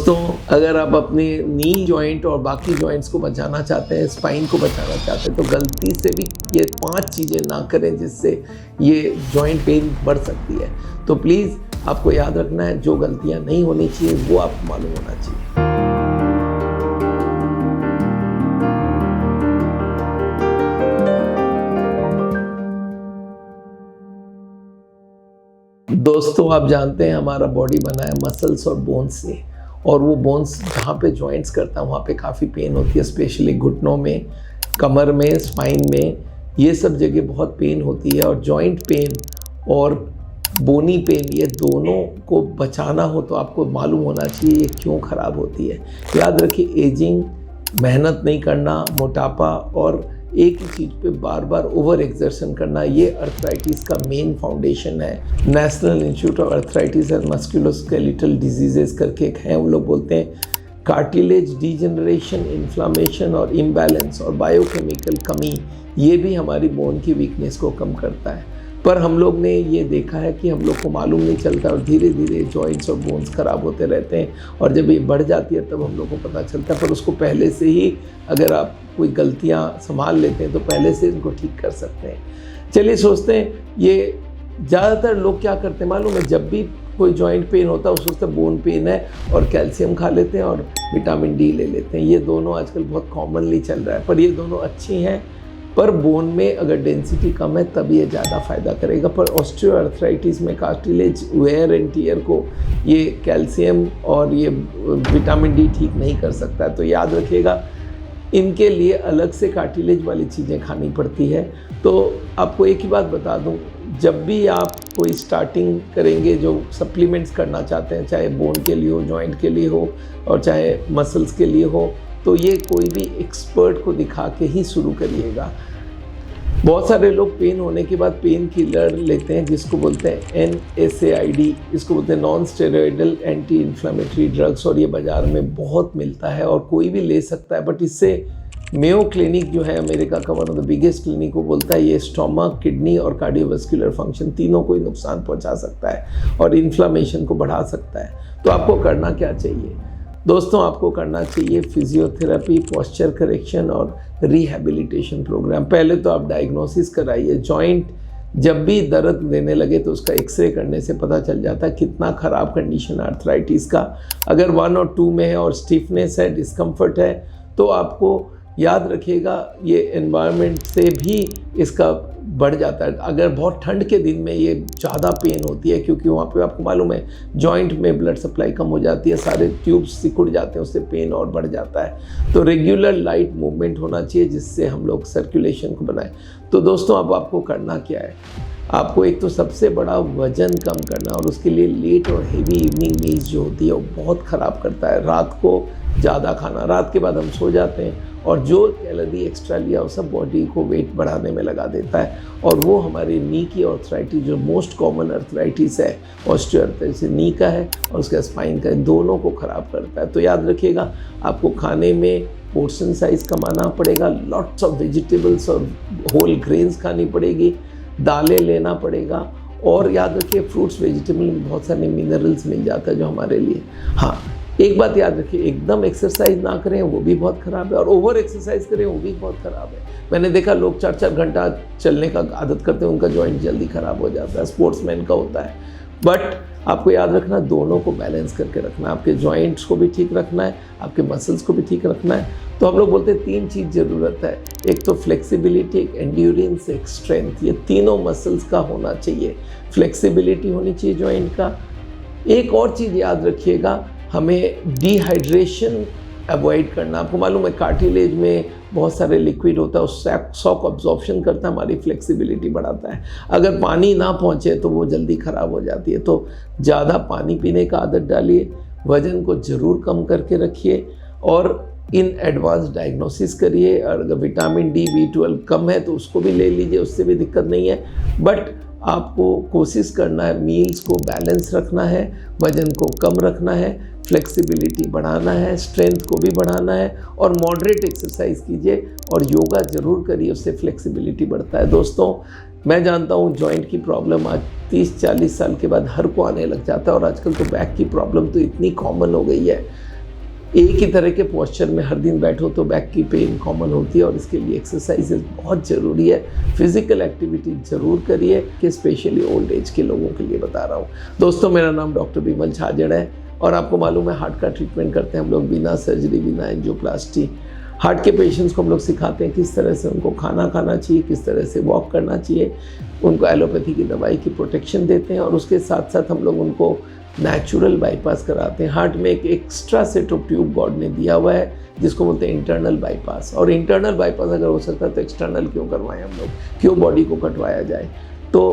दोस्तों, अगर आप अपने नी जॉइंट और बाकी जॉइंट्स को बचाना चाहते हैं, स्पाइन को बचाना चाहते हैं, तो गलती से भी ये 5 चीज़ें ना करें जिससे ये जॉइंट पेन बढ़ सकती है। तो प्लीज़ आपको याद रखना है, जो गलतियां नहीं होनी चाहिए वो आपको मालूम होना चाहिए। दोस्तों, आप जानते हैं हमारा बॉडी बना है मसल्स और बोन्स से, और वो बोन्स जहाँ पे जॉइंट्स करता है वहाँ पे काफ़ी पेन होती है, स्पेशली घुटनों में, कमर में, स्पाइन में, ये सब जगह बहुत पेन होती है। और जॉइंट पेन और बोनी पेन, ये दोनों को बचाना हो तो आपको मालूम होना चाहिए ये क्यों ख़राब होती है। याद रखिए, एजिंग, मेहनत नहीं करना, मोटापा और एक ही चीज़ पे बार बार ओवर एक्सर्शन करना, ये अर्थराइटिस का मेन फाउंडेशन है। National institute of arthritis and musculoskeletal diseases करके एक है, वो लोग बोलते हैं कार्टिलेज डीजनरेशन, इन्फ्लामेशन और इम्बैलेंस और बायोकेमिकल कमी, ये भी हमारी बोन की वीकनेस को कम करता है। पर हम लोग ने ये देखा है कि हम लोग को मालूम नहीं चलता और धीरे धीरे जॉइंट्स और बोन्स ख़राब होते रहते हैं, और जब ये बढ़ जाती है तब हम लोग को पता चलता है। पर उसको पहले से ही अगर आप कोई गलतियां संभाल लेते हैं तो पहले से इनको ठीक कर सकते हैं। चलिए सोचते हैं, ये ज़्यादातर लोग क्या करते हैं मालूम है, जब भी कोई जॉइंट पेन होता है वो सोचते हैं बोन पेन है और कैल्शियम खा लेते हैं और विटामिन डी ले लेते हैं। ये दोनों आजकल बहुत कॉमनली चल रहा है, पर ये दोनों अच्छी हैं। पर बोन में अगर डेंसिटी कम है तब ये ज़्यादा फ़ायदा करेगा। पर ऑस्टियोआर्थराइटिस में कार्टिलेज वेयर एंड टियर को ये कैल्शियम और ये विटामिन डी ठीक नहीं कर सकता है। तो याद रखिएगा, इनके लिए अलग से कार्टिलेज वाली चीज़ें खानी पड़ती है। तो आपको एक ही बात बता दूं, जब भी आप कोई स्टार्टिंग करेंगे, जो सप्लीमेंट्स करना चाहते हैं, चाहे बोन के लिए हो, जॉइंट के लिए हो और चाहे मसल्स के लिए हो, तो ये कोई भी एक्सपर्ट को दिखा के ही शुरू करिएगा। बहुत सारे लोग पेन होने के बाद पेन किलर लेते हैं, जिसको बोलते हैं NSAID, इसको बोलते हैं non steroidal anti inflammatory drugs, और ये बाज़ार में बहुत मिलता है और कोई भी ले सकता है। बट इससे मेयो क्लिनिक जो है अमेरिका का one of the biggest clinic, को बोलता है ये स्टोमक, किडनी और कार्डियोवास्कुलर फंक्शन तीनों को ही नुकसान पहुंचा सकता है और इन्फ्लामेशन को बढ़ा सकता है। तो आपको करना क्या चाहिए दोस्तों? आपको करना चाहिए फिजियोथेरेपी, पोस्चर करेक्शन और रिहैबिलिटेशन प्रोग्राम। पहले तो आप डायग्नोसिस कराइए। जॉइंट जब भी दर्द देने लगे तो उसका एक्सरे करने से पता चल जाता है कितना ख़राब कंडीशन है अर्थराइटिस का। अगर 1 और 2 में है और स्टिफनेस है, डिस्कम्फर्ट है, तो आपको याद रखिएगा ये एनवायरनमेंट से भी इसका बढ़ जाता है। अगर बहुत ठंड के दिन में ये ज़्यादा पेन होती है, क्योंकि वहाँ पे आपको मालूम है जॉइंट में ब्लड सप्लाई कम हो जाती है, सारे ट्यूब्स सिकुड़ जाते हैं, उससे पेन और बढ़ जाता है। तो रेगुलर लाइट मूवमेंट होना चाहिए जिससे हम लोग सर्कुलेशन को बनाएं। तो दोस्तों, अब आपको करना क्या है? आपको एक तो सबसे बड़ा वज़न कम करना, और उसके लिए लेट और हेवी इवनिंग मील्स जो होती है वो बहुत ख़राब करता है। रात को ज़्यादा खाना, रात के बाद हम सो जाते हैं और जो कैलोरी एक्स्ट्रा लिया वो सब बॉडी को वेट बढ़ाने में लगा देता है, और वो हमारे नी की अर्थराइटिस, जो मोस्ट कॉमन अर्थराइटिस है, ऑस्टियोआर्थराइटिस नी का है और उसका स्पाइन का है, दोनों को ख़राब करता है। तो याद रखिएगा, आपको खाने में पोर्शन साइज़ कमाना पड़ेगा, लॉट्स ऑफ वेजिटेबल्स और होल ग्रेन्स खानी पड़ेगी, दालें लेना पड़ेगा, और याद रखिए फ्रूट्स वेजिटेबल में बहुत सारे मिनरल्स मिल जाता है जो हमारे लिए। हाँ, एक बात याद रखिए, एकदम एक्सरसाइज ना करें वो भी बहुत ख़राब है, और ओवर एक्सरसाइज करें वो भी बहुत ख़राब है। मैंने देखा लोग 4-4 घंटा चलने का आदत करते हैं, उनका जॉइंट जल्दी ख़राब हो जाता है, स्पोर्ट्समैन का होता है। बट आपको याद रखना, दोनों को बैलेंस करके रखना है। आपके जॉइंट्स को भी ठीक रखना है, आपके मसल्स को भी ठीक रखना है। तो हम लोग बोलते हैं 3 चीज़ ज़रूरत है, एक तो फ्लेक्सिबिलिटी, एक एंड्योरेंस, एक स्ट्रेंथ। ये तीनों मसल्स का होना चाहिए। फ्लेक्सिबिलिटी होनी चाहिए जॉइंट का। एक और चीज़ याद रखिएगा, हमें डिहाइड्रेशन अवॉइड करना। आपको मालूम है कार्टिलेज में बहुत सारे लिक्विड होता है, उससे शॉक अब्जॉर्प्शन करता है, हमारी फ्लेक्सिबिलिटी बढ़ाता है। अगर पानी ना पहुँचे तो वो जल्दी ख़राब हो जाती है। तो ज़्यादा पानी पीने का आदत डालिए, वज़न को ज़रूर कम करके रखिए, और इन एडवांस डायग्नोसिस करिए। और अगर विटामिन डी, B12 कम है तो उसको भी ले लीजिए, उससे भी दिक्कत नहीं है। बट आपको कोशिश करना है मील्स को बैलेंस रखना है, वज़न को कम रखना है, फ्लेक्सिबिलिटी बढ़ाना है, स्ट्रेंथ को भी बढ़ाना है, और मॉडरेट एक्सरसाइज कीजिए और योगा ज़रूर करिए, उससे फ्लेक्सिबिलिटी बढ़ता है। दोस्तों, मैं जानता हूँ जॉइंट की प्रॉब्लम आज 30-40 साल के बाद हर को आने लग जाता है, और आजकल तो बैक की प्रॉब्लम तो इतनी कॉमन हो गई है। एक ही तरह के पोस्चर में हर दिन बैठो तो बैक की पेन कॉमन होती है, और इसके लिए एक्सरसाइजेज बहुत ज़रूरी है। फिजिकल एक्टिविटी ज़रूर करिए, कि स्पेशली ओल्ड एज के लोगों के लिए बता रहा हूँ। दोस्तों, मेरा नाम डॉक्टर विमल झाजड़ है, और आपको मालूम है हार्ट का ट्रीटमेंट करते हैं हम लोग बिना सर्जरी, बिना एंजियोप्लास्टी। हार्ट के पेशेंट्स को हम लोग सिखाते हैं किस तरह से उनको खाना खाना चाहिए, किस तरह से वॉक करना चाहिए, उनको एलोपैथी की दवाई की प्रोटेक्शन देते हैं, और उसके साथ साथ हम लोग उनको नेचुरल बाईपास कराते हैं। हार्ट में एक extra set of tube God ने दिया हुआ है, जिसको बोलते हैं इंटरनल बाईपास। और इंटरनल बाईपास अगर हो सकता है तो एक्सटर्नल क्यों करवाएं हम लोग, क्यों बॉडी को कटवाया जाए। तो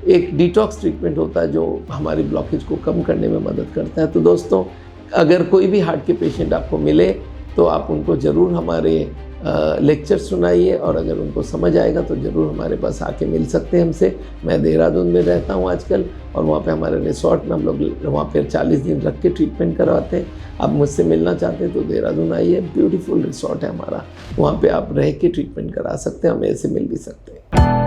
एक डिटॉक्स ट्रीटमेंट होता है जो हमारी ब्लॉकेज को कम करने में मदद करता है। तो दोस्तों, अगर कोई भी हार्ट के पेशेंट आपको मिले तो आप उनको ज़रूर हमारे लेक्चर सुनाइए, और अगर उनको समझ आएगा तो ज़रूर हमारे पास आके मिल सकते हैं हमसे। मैं देहरादून में रहता हूँ आजकल, और वहाँ पे हमारे रिसोर्ट में हम लोग वहाँ पे 40 दिन रख के ट्रीटमेंट करवाते हैं। आप मुझसे मिलना चाहते हैं तो देहरादून आइए, ब्यूटीफुल रिसोर्ट है हमारा, वहाँ पे आप रह के ट्रीटमेंट करा सकते हैं, हम ऐसे मिल भी सकते हैं।